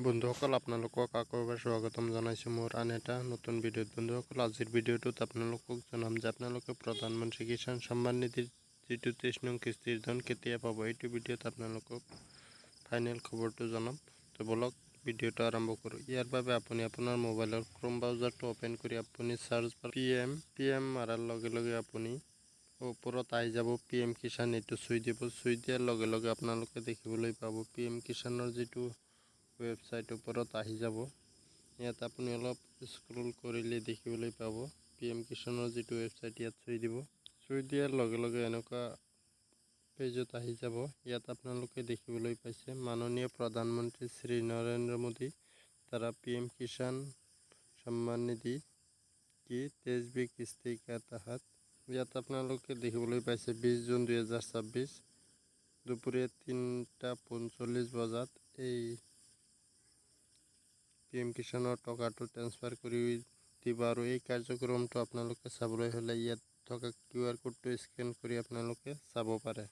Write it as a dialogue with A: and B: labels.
A: বন্ধুসকল আপোনালোকক আকৌ এবাৰ স্বাগতম জনাইছোঁ মোৰ আন এটা নতুন ভিডিঅ'ত। বন্ধুসকল আজিৰ ভিডিঅ'টোত আপোনালোকক জনাম যে আপোনালোকে প্ৰধানমন্ত্ৰী কিষাণ সন্মান নিধিৰ যিটো 23 নং কিস্তিৰ ধন কেতিয়া পাব, এইটো ভিডিঅ'ত আপোনালোকক ফাইনেল খবৰটো জনাম। তো বলক ভিডিঅ'টো আৰম্ভ কৰোঁ। ইয়াৰ বাবে আপুনি আপোনাৰ মোবাইলৰ ক্ৰোম ব্ৰাউজাৰটো অ'পেন কৰি আপুনি চাৰ্চ বাৰ PM মাৰাৰ লগে লগে আপুনি ওপৰত আহি যাব PM কিষাণ, এইটো চুই দিব। চুই দিয়াৰ লগে লগে আপোনালোকে দেখিবলৈ পাব PM কিষাণৰ যিটো ৱেবছাইট ওপৰত আহি যাব। ইয়াত আপুনি অলপ স্ক্ৰল কৰিলে দেখিবলৈ পাব PM কিষাণৰ যিটো ৱেবছাইট, ইয়াত চুই দিব। চুই দিয়াৰ লগে লগে এনেকুৱা পেজত আহি যাব। ইয়াত আপোনালোকে দেখিবলৈ পাইছে মাননীয় প্ৰধানমন্ত্ৰী শ্ৰী নৰেন্দ্ৰ মোদী দ্বাৰা PM किसान सम्मान निधि की 23वीं किस्ती के तहत ইয়াত আপোনালোকে দেখিবলৈ পাইছে 20 জুন 2026 দুপৰীয়া 3:45 বজাত এই PM কিষাণৰ টকাটো ট্ৰান্সফাৰ কৰি দিব। আৰু এই কাৰ্যক্ৰমটো আপোনালোকে চাবলৈ হ'লে ইয়াত থকা QR কোডটো স্কেন কৰি আপোনালোকে চাব পাৰে।